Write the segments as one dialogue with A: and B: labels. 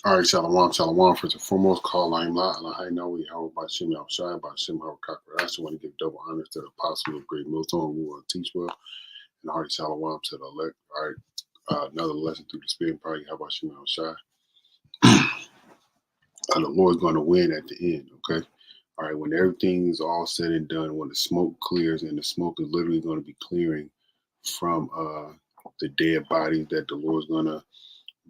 A: All right, Shalom, Shalom. First and foremost, call Lime La, Alahai Nawi, How about Shem Al Shai, about Shem How I also want to give double honors to the apostle of Great Millstone, who will teach well, and hearty Shalom to the elect. All right, another lesson through the Spirit Party, How about Shem Al Shai? The Lord's going to win at the end, okay? All right, when everything's all said and done, when the smoke clears, and the smoke is literally going to be clearing from the dead bodies that the Lord's going to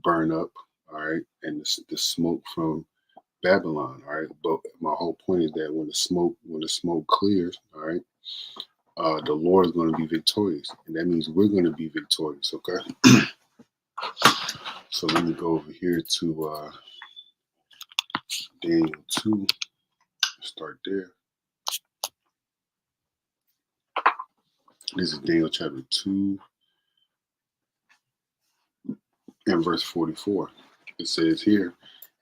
A: burn up, all right, and the smoke from Babylon, all right. But my whole point is that when the smoke clears, all right, the Lord is going to be victorious, and that means we're going to be victorious. Okay. So let me go over here to Daniel 2. Start there. This is Daniel chapter 2 and verse 44. It says here,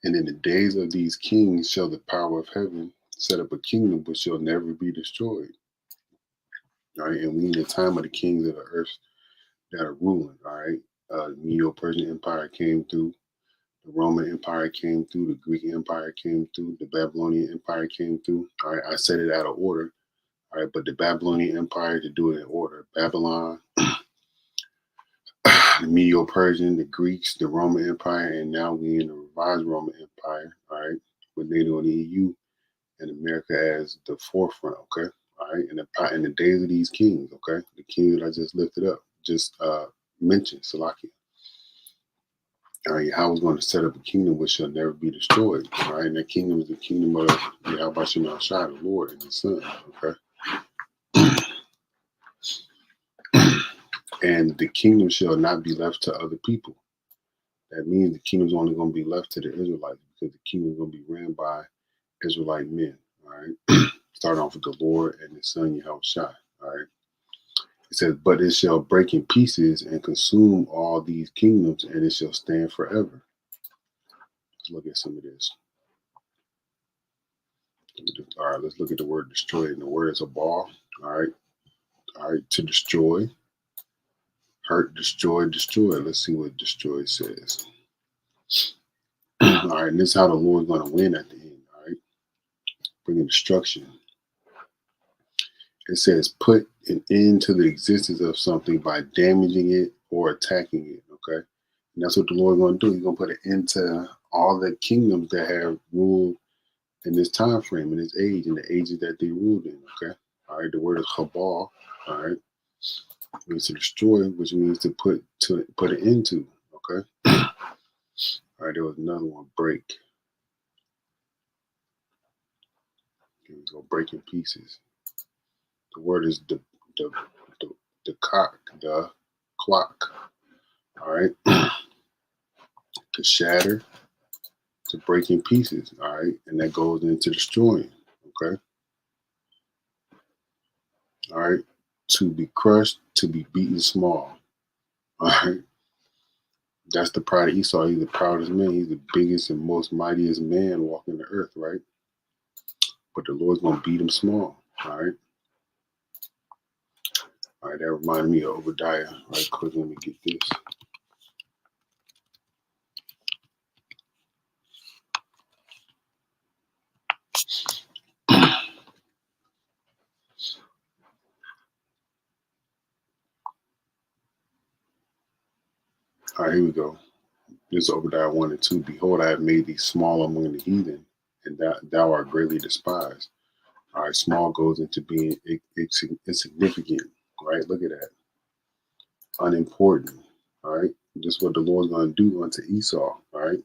A: and in the days of these kings shall the power of heaven set up a kingdom which shall never be destroyed. All right, and we in the time of the kings of the earth that are ruling. All right, the Medo-Persian Empire came through, the Roman Empire came through, the Greek Empire came through, the Babylonian Empire came through. All right, I said it out of order. All right, but the Babylonian Empire, to do it in order: Babylon, the Medo-Persian, the Greeks, the Roman Empire, and now we in the revised Roman Empire. All right, with NATO and the EU and America as the forefront. Okay. All right, in the days of these kings, okay, the king that I just lifted up, just mentioned, Salakia. All right, how was going to set up a kingdom which shall never be destroyed. All right, and that kingdom is the kingdom of Yahweh Shema Shai, the Lord and His Son. Okay, and the kingdom shall not be left to other people. That means the kingdom's only going to be left to the Israelites, because the kingdom is going to be ran by Israelite men. All right, start off with the Lord and His Son Yahweh Shai. All right. It says, but it shall break in pieces and consume all these kingdoms, and it shall stand forever. Let's look at some of this. All right, let's look at the word destroy. And the word is a ball. All right, to destroy, hurt, destroy, destroy. Let's see what destroy says. All right, and this is how the Lord's going to win at the end. All right, bringing destruction. It says, put an end to the existence of something by damaging it or attacking it. Okay. And that's what the Lord's going to do. He's going to put an end to all the kingdoms that have ruled in this time frame, in this age, in the ages that they ruled in. Okay. All right. The word is chabal. All right. It means to destroy, which means to put an end to. Okay. All right. There was another one, break. Okay, we go break in pieces. The word is the clock. All right. To shatter, to break in pieces. All right. And that goes into destroying. Okay. All right. To be crushed, to be beaten small. All right. That's the pride of Esau. He's the proudest man. He's the biggest and most mightiest man walking the earth, right? But the Lord's going to beat him small. All right. All right. That reminded me of Obadiah. Right quick, let me get this. All right, here we go. This is Obadiah 1 and 2. Behold, I have made thee small among the heathen, and thou art greatly despised. All right, small goes into being insignificant, right? Look at that. Unimportant, all right? This is what the Lord's going to do unto Esau, all right?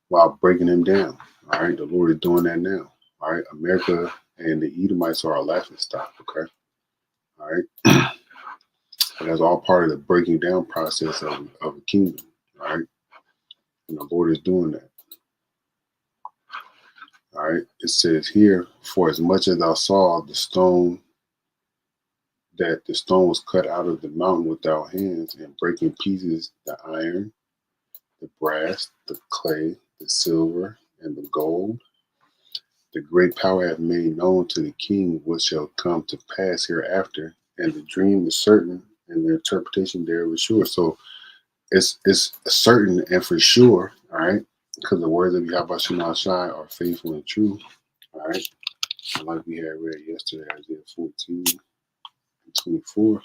A: While breaking him down, all right? The Lord is doing that now, all right? America and the Edomites are a laughing stock, okay? All right? And that's all part of the breaking down process of a kingdom, all right? And the Lord is doing that. All right. It says here, for as much as thou saw the stone, that the stone was cut out of the mountain without hands, and break in pieces the iron, the brass, the clay, the silver, and the gold. The great power hath made known to the king what shall come to pass hereafter, and the dream is certain, and the interpretation thereof is sure. So it's certain and for sure, all right, because the words of Yahweh Shema Shai are faithful and true. All right. Like we had read yesterday, Isaiah 14 and 24. Well,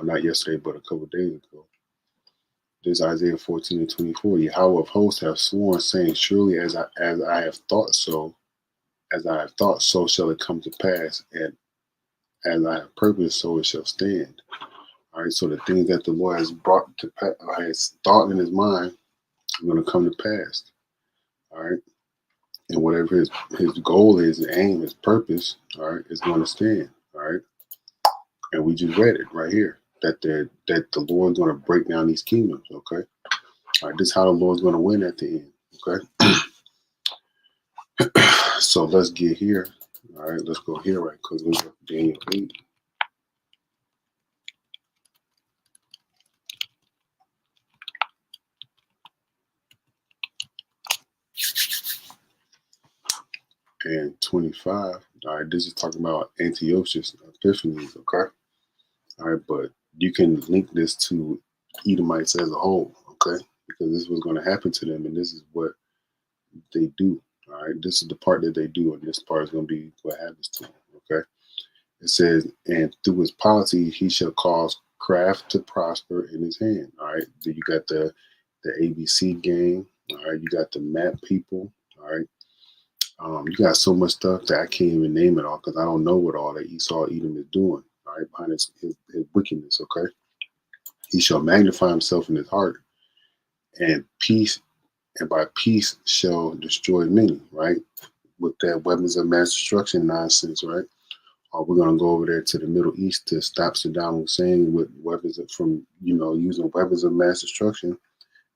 A: not yesterday, but a couple of days ago. This Isaiah 14 and 24. Yahweh of hosts have sworn, saying, surely as I have thought, so shall it come to pass, and as I have purposed, so it shall stand. All right, so the things that the Lord has brought to pass, has thought in his mind, are going to come to pass. All right, and whatever his goal is, his aim, his purpose, all right, is going to stand. All right, and we just read it right here that the Lord's going to break down these kingdoms. Okay, all right, this is how the Lord's going to win at the end. Okay, so let's get here. All right, let's go here right quick. Let's go to Daniel 8. And 25. All right, this is talking about Antiochus Epiphanes, okay? All right, but you can link this to Edomites as a whole, okay? Because this was going to happen to them, and this is what they do. All right, this is the part that they do, and this part is going to be what happens to them, okay? It says, and through his policy, he shall cause craft to prosper in his hand. All right, then you got the ABC gang. All right, you got the map people. All right. You got so much stuff that I can't even name it all because I don't know what all that Esau Edom is doing. All right, behind his wickedness. Okay, he shall magnify himself in his heart, and by peace shall destroy many. Right, with that weapons of mass destruction nonsense. Right, we're gonna go over there to the Middle East to stop Saddam Hussein with weapons from using weapons of mass destruction.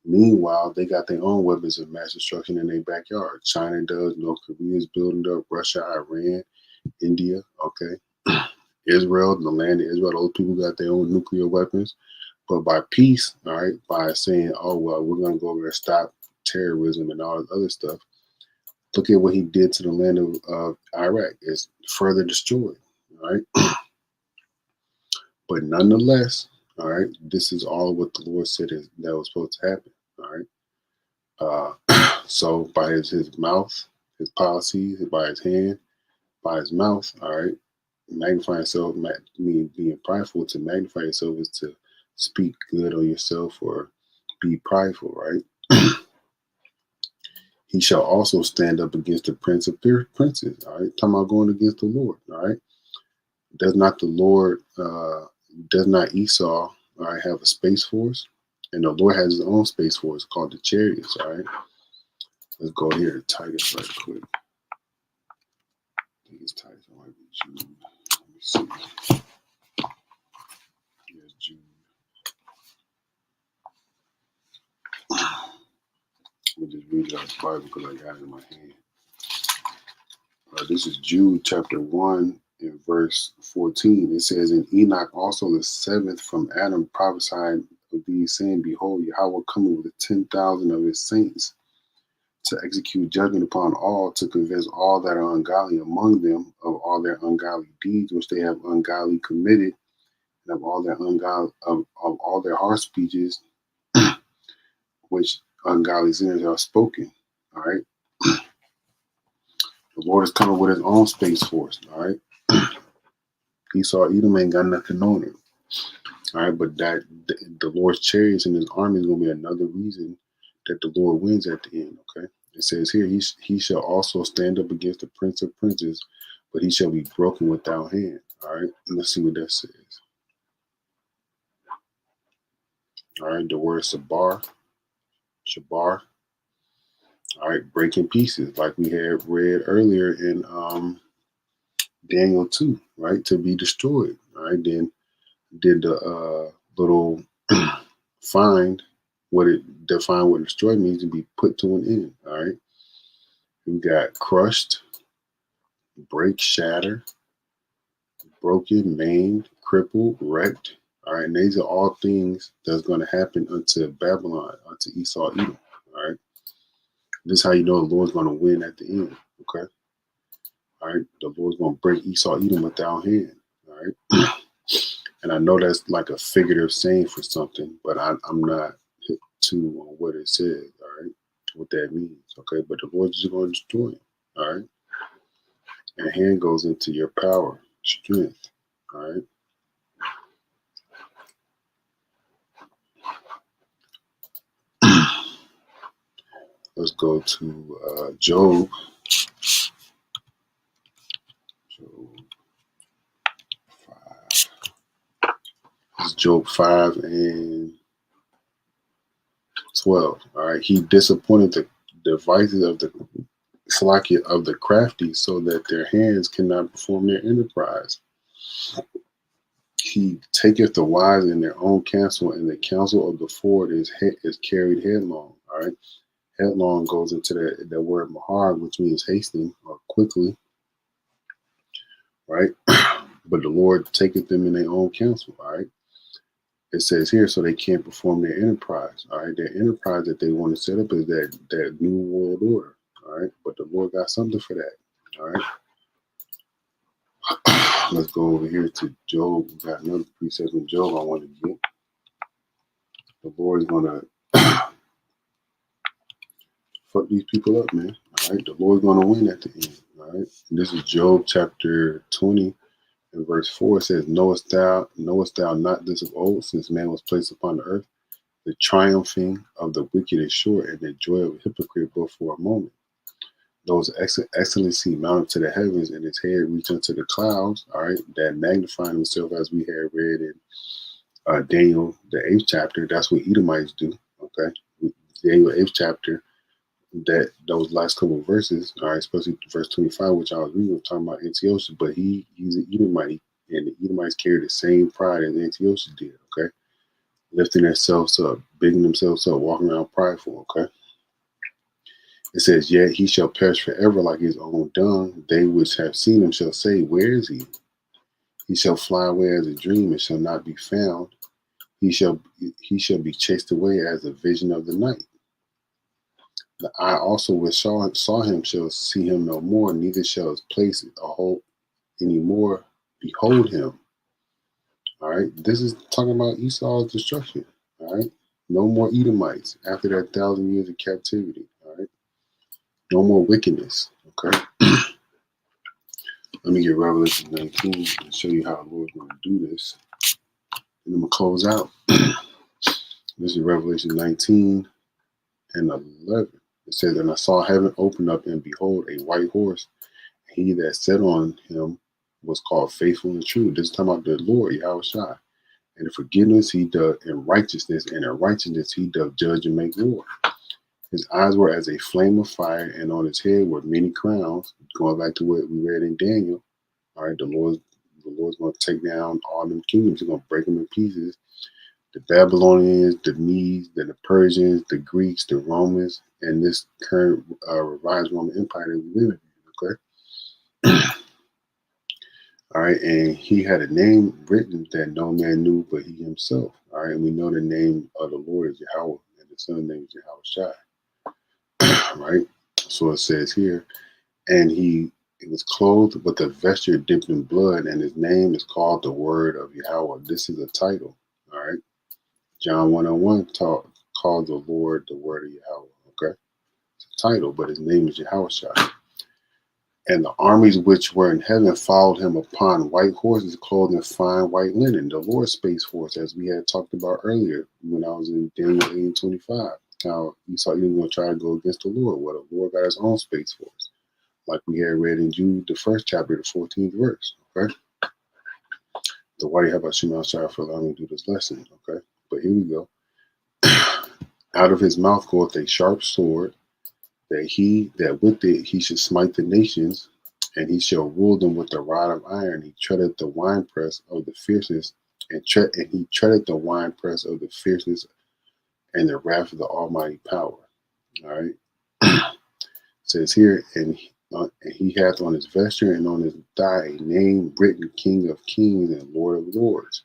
A: Meanwhile, they got their own weapons of mass destruction in their backyard. China does, North Korea is building up, Russia, Iran, India, okay. Israel, the land of Israel, those people got their own nuclear weapons. But by peace, all right, by saying, oh, well, we're going to go over there and stop terrorism and all this other stuff, look at what he did to the land of Iraq. It's further destroyed, all right. But nonetheless, all right, this is all what the Lord said that was supposed to happen, all right. So by his mouth, his policies, by his hand, by his mouth, all right, magnify yourself, being prideful, to magnify yourself is to speak good on yourself or be prideful, right? He shall also stand up against the prince of princes, all right? Talking about going against the Lord, all right? Does not the Lord, does not Esau, all right, have a space force? And the Lord has his own space force called the chariots, all right? Let's go here to Titus right quick. I think it's Titus. It might be Jude. Let me see. Yes, Jude. Let me just read it out of the Bible because I got it in my hand. This is Jude chapter 1 and verse 14. It says, and Enoch also the seventh from Adam prophesied of these, saying, behold, Yahweh coming with 10,000 of his saints to execute judgment upon all, to convince all that are ungodly among them of all their ungodly deeds which they have ungodly committed, and of all their ungodly of all their harsh speeches which ungodly sinners are spoken. All right. The Lord is coming with his own space force. All right. Esau Edom ain't got nothing on it. All right, but that the Lord's chariots and his army is gonna be another reason that the Lord wins at the end. Okay. It says here, he shall also stand up against the prince of princes, but he shall be broken without hand. All right, and let's see what that says. All right, the word shabar. All right, breaking pieces, like we had read earlier in Daniel 2, right? To be destroyed. All right, then did the little define what destroyed means, to be put to an end. All right, we got crushed, break, shatter, broken, maimed, crippled, wrecked. All right, and these are all things that's going to happen unto Babylon, unto Esau Edom. All right, this is how you know the Lord's going to win at the end. Okay, all right, the Lord's going to break Esau Edom without hand. All right, and I know that's like a figurative saying for something, but I'm not hit to on what it says. All right, what that means. Okay, but the Lord's just going to destroy him. All right, and hand goes into your power, strength. All right. Let's go to Job. Job 5. This is Job 5 and 12. All right. He disappointed the devices of the Salakia of the crafty so that their hands cannot perform their enterprise. He taketh the wise in their own counsel, and the counsel of the forward is carried headlong. All right. Headlong goes into that word mahar, which means hastening or quickly. Right. But the Lord taketh them in their own counsel. All right. It says here, so they can't perform their enterprise. All right. Their enterprise that they want to set up is that new world order. All right. But the Lord got something for that. All right. Let's go over here to Job. We got another precept in Job I want to get. The Lord is going to fuck these people up, man. All right. The Lord's going to win at the end. All right. And this is Job chapter 20 and verse 4. It says, knowest thou not this of old, since man was placed upon the earth? The triumphing of the wicked is short, and the joy of a hypocrite but for a moment. Those excellency mounted to the heavens, and his head reached unto the clouds. All right, that magnifying himself, as we had read in Daniel, the 8th chapter. That's what Edomites do. Okay, Daniel 8th chapter. That those last couple of verses, all right, especially verse 25, which I was reading, talking about Antiochus, but he's an Edomite, and the Edomites carry the same pride as Antiochus did. Okay, lifting themselves up, bigging themselves up, walking around prideful. Okay. It says, yet he shall perish forever like his own dung. They which have seen him shall say, where is he? He shall fly away as a dream and shall not be found. He shall be chased away as a vision of the night. The eye also which saw him shall see him no more, neither shall his place a hope any more behold him. All right. This is talking about Esau's destruction. All right. No more Edomites after that 1,000 years of captivity. All right. No more wickedness. Okay. Let me get Revelation 19 and show you how the Lord's going to do this. And I'm going to close out. This is Revelation 19 and 11. It says, and I saw heaven open up, and behold, a white horse. He that sat on him was called Faithful and True. This is talking about the Lord, Yahushua. And in forgiveness he doth, in righteousness, and in righteousness he doth judge and make war. His eyes were as a flame of fire, and on his head were many crowns. Going back to what we read in Daniel, all right, the Lord's going to take down all them kingdoms. He's going to break them in pieces. The Babylonians, the Medes, the Persians, the Greeks, the Romans, and this current revised Roman Empire that we live in. Okay. All right, and he had a name written that no man knew but he himself. All right, and we know the name of the Lord is Yahweh, and the Son's name is Yahushua. Right? So it says here, and he was clothed with a vesture dipped in blood, and his name is called the Word of Yahweh. This is a title. All right. John 1:1 called the Lord the Word of Yahweh. Okay. It's a title, but his name is Yahushua. And the armies which were in heaven followed him upon white horses, clothed in fine white linen. The Lord's Space Force, as we had talked about earlier when I was in Daniel 8:25. Now, Esau even going to try to go against the Lord. Well, the Lord got his own Space Force, like we had read in Jude, the 1st chapter, the 14th verse. Okay. The White Habashim Shah for allowing me to do this lesson. Okay. But here we go. Out of his mouth goeth a sharp sword, that with it he should smite the nations, and he shall rule them with the rod of iron. He treadeth the winepress of the fierceness, and he treadeth the winepress of the fierceness and the wrath of the Almighty power. All right. It says here, and he hath on his vesture and on his thigh a name written, King of Kings and Lord of Lords.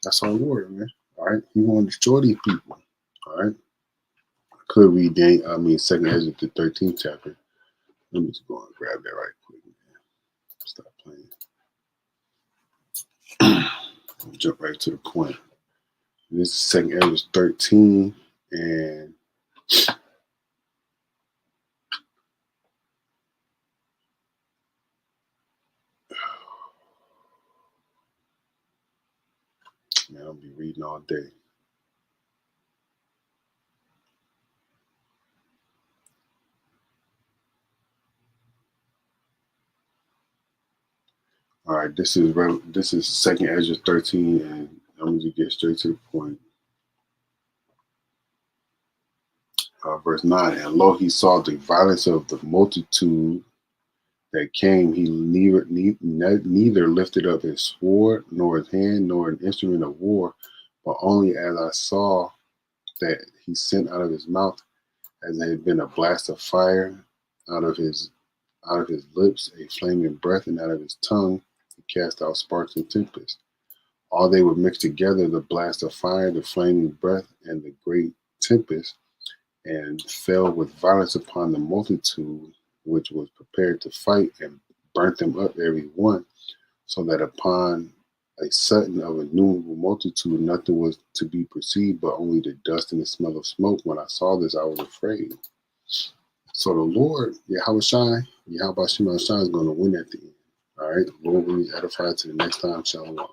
A: That's our Lord, man. All right. He want to destroy these people. All right. I could read 2nd Ezra, the 13th chapter. Let me just go and grab that right quick, man. Stop playing. Jump right to the point. This is 2nd Ezra 13 and Man, I'll be reading all day. All right, this is Second Ezra 13, and I'm going to get straight to the point. Verse 9, and lo, he saw the violence of the multitude that came. He neither lifted up his sword, nor his hand, nor an instrument of war, but only as I saw that he sent out of his mouth, as it had been a blast of fire, out of his lips a flaming breath, and out of his tongue he cast out sparks and tempest. All they were mixed together, the blast of fire, the flaming breath, and the great tempest, and fell with violence upon the multitude which was prepared to fight, and burnt them up every one, so that upon a sudden of innumerable multitude nothing was to be perceived but only the dust and the smell of smoke. When I saw this, I was afraid. So the Lord, Yahweh Shai is going to win at the end. All right, the Lord will be edified to the next time. Shalom.